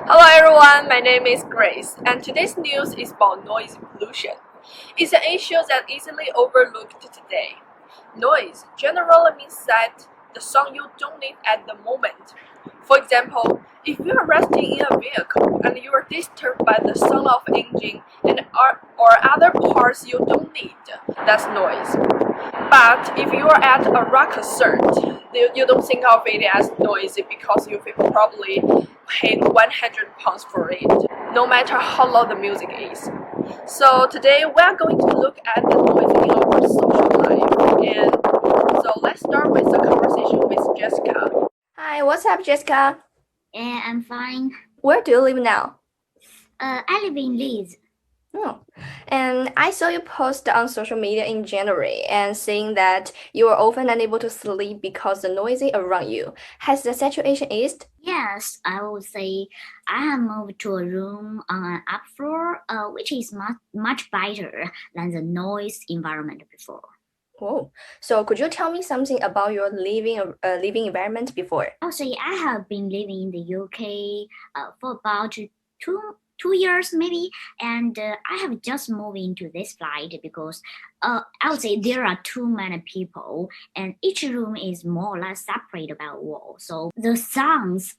Hello everyone, my name is Grace, and today's news is about noise pollution. It's an issue that easily overlooked today. Noise generally means that the sound you don't need at the moment. For example, if you are resting in a vehicle and you are disturbed by the sound of engine or other parts you don't need, that's noise. But if you are at a rock concert, you don't think of it as noisy because you will probably paid £100 for it, no matter how loud the music is. So today we are going to look at the noise in our social life. And so let's start with the conversation with Jessica. Hi, what's up, Jessica? I'm fine. Where do you live now? I live in Leeds. Oh, and I saw you post on social media in January and saying that you are often unable to sleep because the noisy around you. Has the situation eased? Yes, I would say I have moved to a room on an up floor, which is much better than the noise environment before. Oh, so could you tell me something about your living environment before? I would say I have been living in the UK for about two years maybe, and I have just moved into this flat because I would say there are too many people and each room is more or less separated by a wall, so the sounds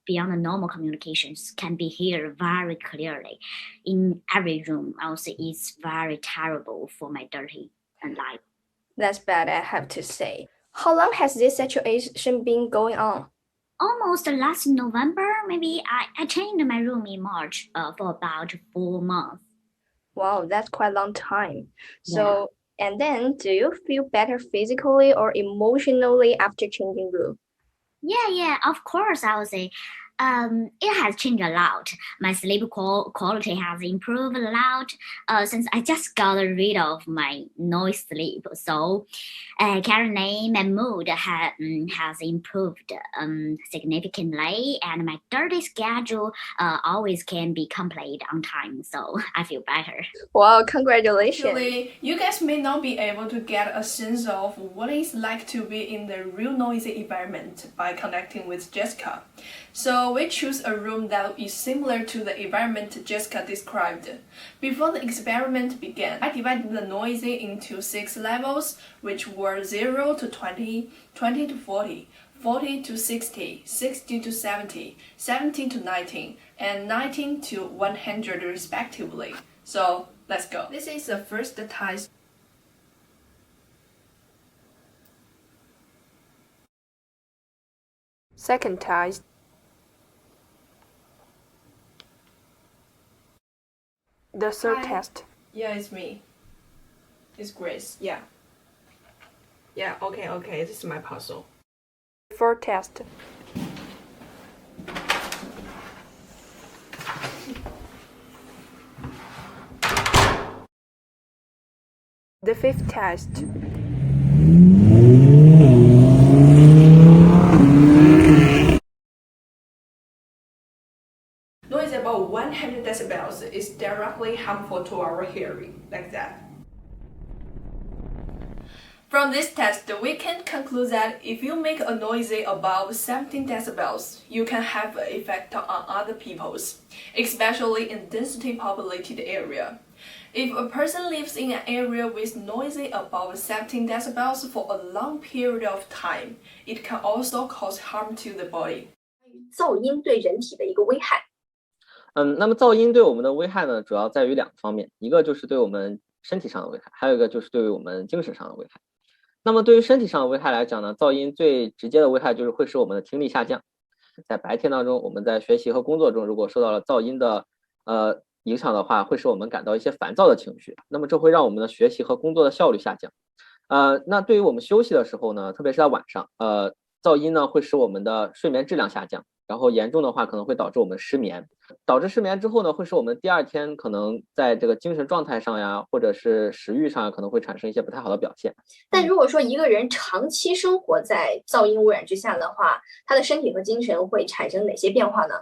beyond the normal communications can be heard very clearly in every room. I would say it's very terrible for my dirty life. That's bad, I have to say. How long has this situation been going on? Almost last November, maybe I changed my room in March for about 4 months. Wow, that's quite a long time. So, and then do you feel better physically or emotionally after changing room? Yeah, of course, I would say. It has changed a lot. My sleep quality has improved a lot since I just got rid of my noise sleep. So, currently my mood has improved significantly, and my dirty schedule always can be complete on time. So I feel better. Wow, congratulations. Actually, you guys may not be able to get a sense of what it's like to be in the real noisy environment by connecting with Jessica. So we choose a room that is similar to the environment Jessica described. Before the experiment began, I divided the noisy into 6 levels, which were 0 to 20, 20 to 40, 40 to 60, 60 to 70, 70 to 90, and 19 to 100 respectively. So let's go. This is the first test. Second test. The third test. Yeah, it's me. It's Grace. Yeah. Yeah, okay. This is my puzzle. Fourth test. The fifth test. Noise above 100 decibels is directly harmful to our hearing, like that. From this test, we can conclude that if you make a noise above 17 decibels, you can have an effect on other people's, especially in densely populated area. If a person lives in an area with noise above 17 decibels for a long period of time, it can also cause harm to the body. 噪音对人体的一个危害。那么噪音对我们的危害呢，主要在于2个方面，一个就是对我们身体上的危害，还有一个就是对于我们精神上的危害。那么对于身体上的危害来讲呢，噪音最直接的危害就是会使我们的听力下降。在白天当中，我们在学习和工作中，如果受到了噪音的影响的话，会使我们感到一些烦躁的情绪，那么这会让我们的学习和工作的效率下降。那对于我们休息的时候呢，特别是在晚上，噪音呢会使我们的睡眠质量下降，然后严重的话可能会导致我们失眠，导致失眠之后呢，会使我们第2天可能在这个精神状态上呀，或者是食欲上可能会产生一些不太好的表现。但如果说一个人长期生活在噪音污染之下的话，他的身体和精神会产生哪些变化呢？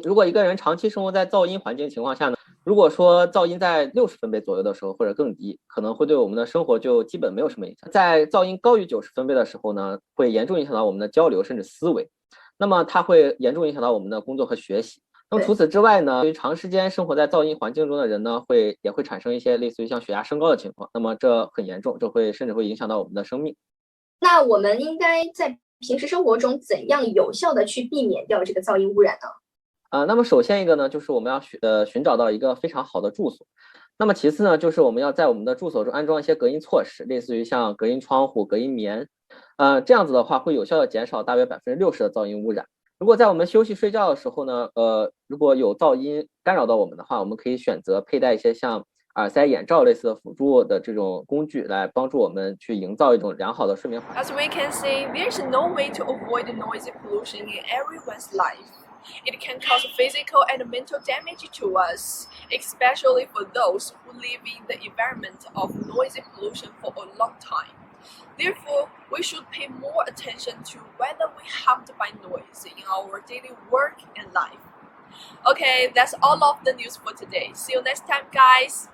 如果一个人长期生活在噪音环境情况下呢，如果说噪音在60分贝左右的时候，或者更低，可能会对我们的生活就基本没有什么影响。在噪音高于90分贝的时候呢，会严重影响到我们的交流甚至思维。那么它会严重影响到我们的工作和学习。那么除此之外呢，对于长时间生活在噪音环境中的人呢，也会产生一些类似于像血压升高的情况。那么这很严重，甚至会影响到我们的生命。那我们应该在平时生活中怎样有效的去避免掉这个噪音污染呢？那么首先一个呢，就是我们要寻找到一个非常好的住所。那么其次呢，就是我们要在我们的住所中安装一些隔音措施，类似于像隔音窗户、隔音棉。这样子的话会有效的减少大约60%的噪音污染。如果在我们休息睡觉的时候呢，如果有噪音干扰到我们的话，我们可以选择佩戴一些像耳塞、眼罩类似的辅助的这种工具，来帮助我们去营造一种良好的睡眠环境。As we can see, there's no way to avoid noisy pollution in everyone's life. It can cause physical and mental damage to us, especially for those who live in the environment of noisy pollution for a long time. Therefore, we should pay more attention to whether we're harmed by noise in our daily work and life. Okay, that's all of the news for today. See you next time, guys.